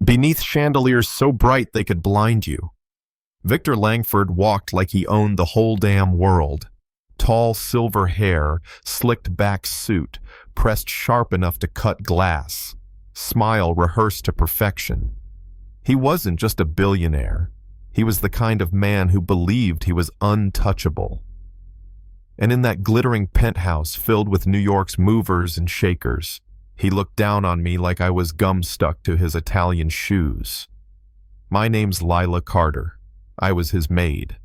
beneath chandeliers so bright they could blind you. Victor Langford walked like he owned the whole damn world. Tall silver hair, slicked back suit, pressed sharp enough to cut glass. Smile rehearsed to perfection. He wasn't just a billionaire. He was the kind of man who believed he was untouchable. And in that glittering penthouse filled with New York's movers and shakers, he looked down on me like I was gum stuck to his Italian shoes. My name's Lila Carter. I was his maid.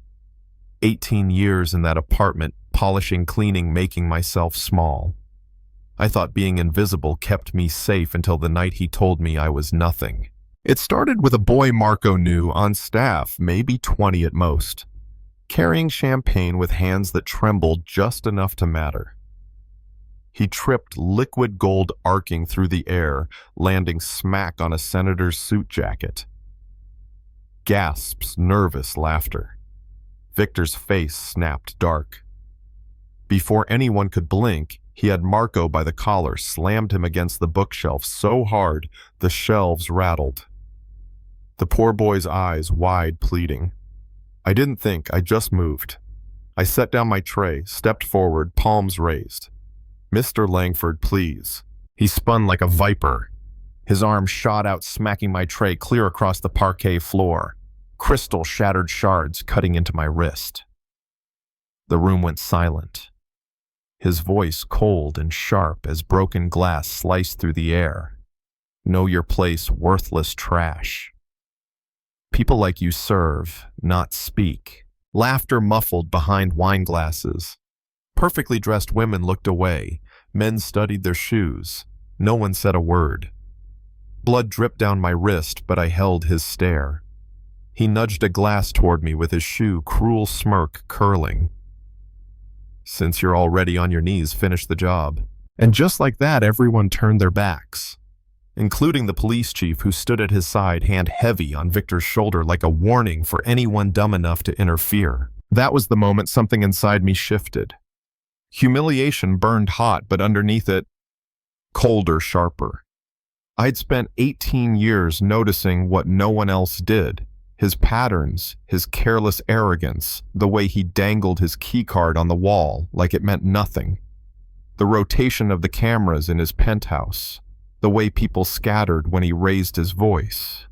18 years in that apartment, polishing, cleaning, making myself small. I thought being invisible kept me safe until the night he told me I was nothing. It started with a boy Marco knew on staff, maybe 20 at most, carrying champagne with hands that trembled just enough to matter. He tripped, liquid gold arcing through the air, landing smack on a senator's suit jacket. Gasps, nervous laughter. Victor's face snapped dark. Before anyone could blink, he had Marco by the collar, slammed him against the bookshelf so hard the shelves rattled. The poor boy's eyes wide, pleading. I didn't think, I just moved. I set down my tray, stepped forward, palms raised. Mr. Langford, please. He spun like a viper. His arm shot out, smacking my tray clear across the parquet floor. Crystal shattered shards cutting into my wrist. The room went silent. His voice cold and sharp as broken glass sliced through the air. Know your place, worthless trash. People like you serve, not speak. Laughter muffled behind wine glasses. Perfectly dressed women looked away. Men studied their shoes. No one said a word. Blood dripped down my wrist, but I held his stare. He nudged a glass toward me with his shoe, cruel smirk curling. Since you're already on your knees, finish the job. And just like that, everyone turned their backs, including the police chief who stood at his side, hand heavy on Victor's shoulder like a warning for anyone dumb enough to interfere. That was the moment something inside me shifted. Humiliation burned hot, but underneath it, colder, sharper. I'd spent 18 years noticing what no one else did. His patterns, his careless arrogance, the way he dangled his keycard on the wall like it meant nothing. The rotation of the cameras in his penthouse, the way people scattered when he raised his voice.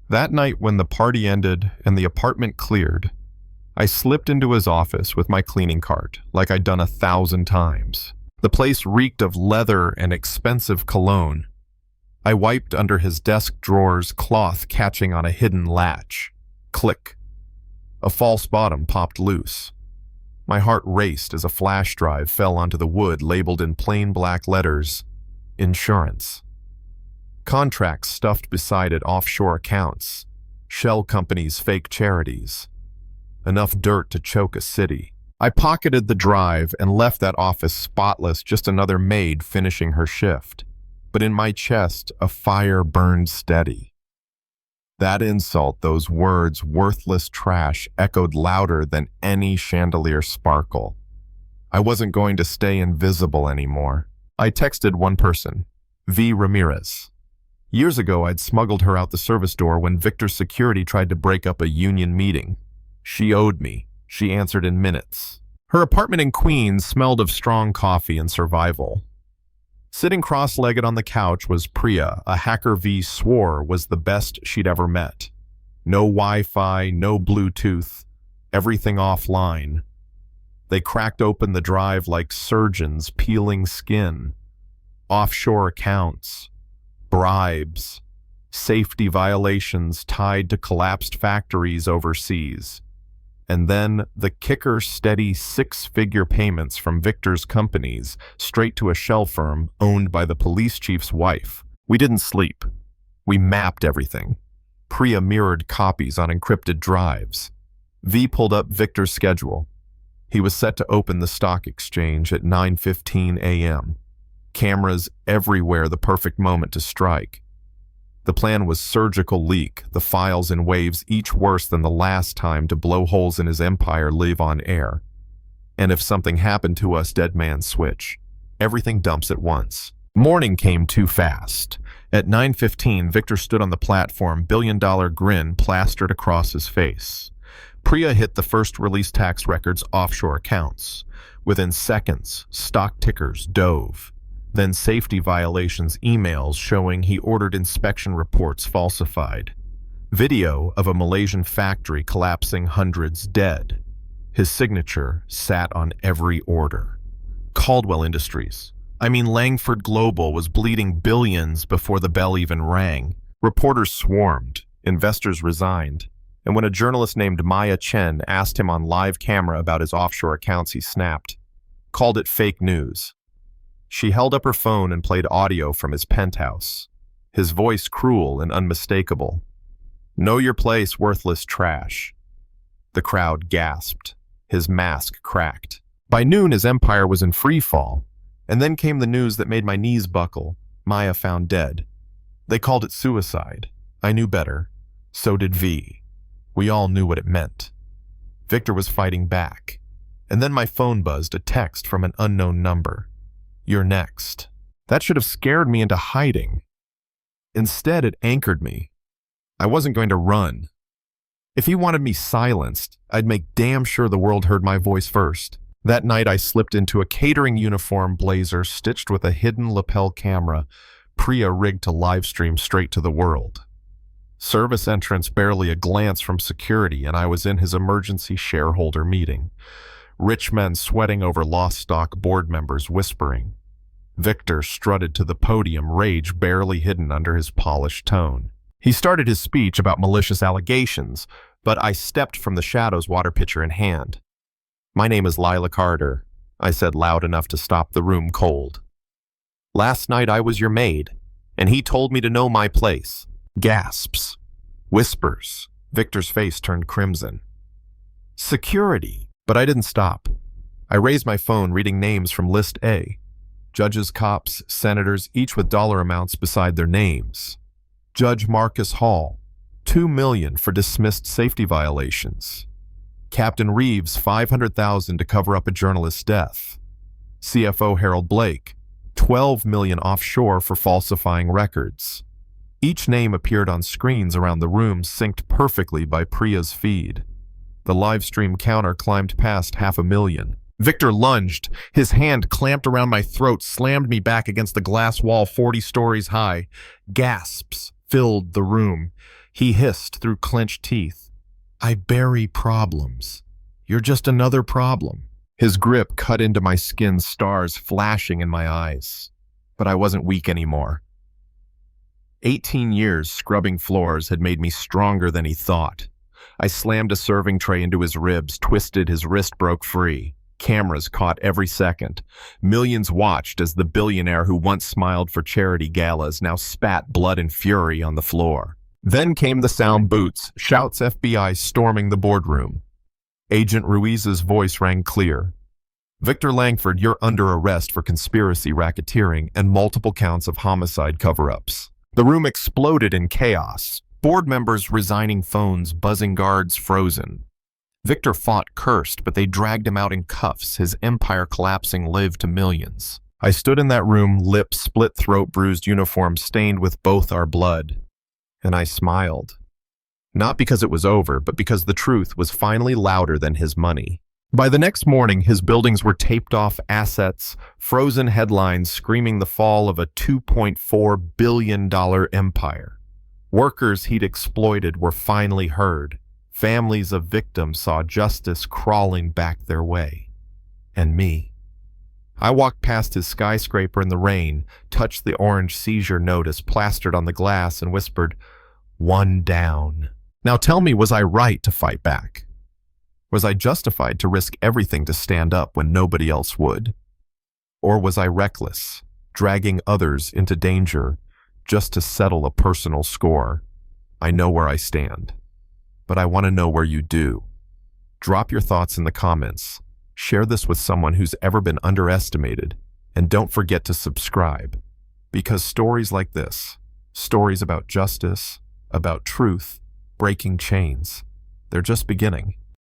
That night when the party ended and the apartment cleared, I slipped into his office with my cleaning cart like I'd done 1,000 times. The place reeked of leather and expensive cologne. I wiped under his desk drawers, cloth catching on a hidden latch. Click. A false bottom popped loose. My heart raced as a flash drive fell onto the wood labeled in plain black letters, insurance. Contracts stuffed beside it, offshore accounts, shell companies, fake charities. Enough dirt to choke a city. I pocketed the drive and left that office spotless, just another maid finishing her shift. But in my chest, a fire burned steady. That insult, those words, worthless trash, echoed louder than any chandelier sparkle. I wasn't going to stay invisible anymore. I texted one person, V. Ramirez. Years ago, I'd smuggled her out the service door when Victor's security tried to break up a union meeting. She owed me. She answered in minutes. Her apartment in Queens smelled of strong coffee and survival. Sitting cross-legged on the couch was Priya, a hacker V swore was the best she'd ever met. No Wi-Fi, no Bluetooth, everything offline. They cracked open the drive like surgeons peeling skin. Offshore accounts, bribes, safety violations tied to collapsed factories overseas. And then the kicker steady 6-figure payments from Victor's companies straight to a shell firm owned by the police chief's wife. We didn't sleep. We mapped everything. Priya mirrored copies on encrypted drives. V pulled up Victor's schedule. He was set to open the stock exchange at 9:15 a.m. Cameras everywhere, the perfect moment to strike. The plan was surgical leak, the files in waves, each worse than the last time, to blow holes in his empire, live on air. And if something happened to us, dead man switch. Everything dumps at once. Morning came too fast. At 9:15, Victor stood on the platform, billion-dollar grin plastered across his face. Priya hit the first release tax records offshore accounts. Within seconds, stock tickers dove. Then safety violations emails showing he ordered inspection reports falsified. Video of a Malaysian factory collapsing, hundreds dead. His signature sat on every order. Caldwell Industries. Langford Global was bleeding billions before the bell even rang. Reporters swarmed, investors resigned, and when a journalist named Maya Chen asked him on live camera about his offshore accounts, he snapped, called it fake news. She held up her phone and played audio from his penthouse, his voice cruel and unmistakable. Know your place, worthless trash. The crowd gasped. His mask cracked. By noon, his empire was in free fall. And then came the news that made my knees buckle. Maya found dead. They called it suicide. I knew better. So did V. We all knew what it meant. Victor was fighting back. And then my phone buzzed, a text from an unknown number. You're next. That should have scared me into hiding. Instead, it anchored me. I wasn't going to run. If he wanted me silenced, I'd make damn sure the world heard my voice first. That night, I slipped into a catering uniform blazer stitched with a hidden lapel camera, Priya rigged to livestream straight to the world. Service entrance barely a glance from security, and I was in his emergency shareholder meeting. Rich men sweating over lost stock, board members whispering. Victor strutted to the podium, rage barely hidden under his polished tone. He started his speech about malicious allegations, but I stepped from the shadows, water pitcher in hand. My name is Lila Carter, I said loud enough to stop the room cold. Last night I was your maid, and he told me to know my place. Gasps. Whispers. Victor's face turned crimson. Security. But I didn't stop. I raised my phone, reading names from List A. Judges, cops, senators, each with dollar amounts beside their names. Judge Marcus Hall, $2 million for dismissed safety violations. Captain Reeves, $500,000 to cover up a journalist's death. CFO Harold Blake, $12 million offshore for falsifying records. Each name appeared on screens around the room, synced perfectly by Priya's feed. The live stream counter climbed past $500,000. Victor lunged. His hand clamped around my throat, slammed me back against the glass wall 40 stories high. Gasps filled the room. He hissed through clenched teeth. I bury problems. You're just another problem. His grip cut into my skin, stars flashing in my eyes. But I wasn't weak anymore. 18 years scrubbing floors had made me stronger than he thought. I slammed a serving tray into his ribs, twisted, his wrist broke free. Cameras caught every second. Millions watched as the billionaire who once smiled for charity galas now spat blood and fury on the floor. Then came the sound boots, shouts, FBI storming the boardroom. Agent Ruiz's voice rang clear. Victor Langford, you're under arrest for conspiracy, racketeering, and multiple counts of homicide cover-ups. The room exploded in chaos. Board members resigning, phones buzzing, guards frozen. Victor fought, cursed, but they dragged him out in cuffs, his empire collapsing, lived to millions. I stood in that room, lip split, throat bruised, uniform stained with both our blood. And I smiled. Not because it was over, but because the truth was finally louder than his money. By the next morning, his buildings were taped off, assets, frozen headlines screaming the fall of a $2.4 billion empire. Workers he'd exploited were finally heard. Families of victims saw justice crawling back their way. And me. I walked past his skyscraper in the rain, touched the orange seizure notice plastered on the glass, and whispered, "One down." Now tell me, was I right to fight back? Was I justified to risk everything to stand up when nobody else would? Or was I reckless, dragging others into danger just to settle a personal score? I know where I stand, but I want to know where you do. Drop your thoughts in the comments. Share this with someone who's ever been underestimated, and don't forget to subscribe, because stories like this, stories about justice, about truth, breaking chains, they're just beginning.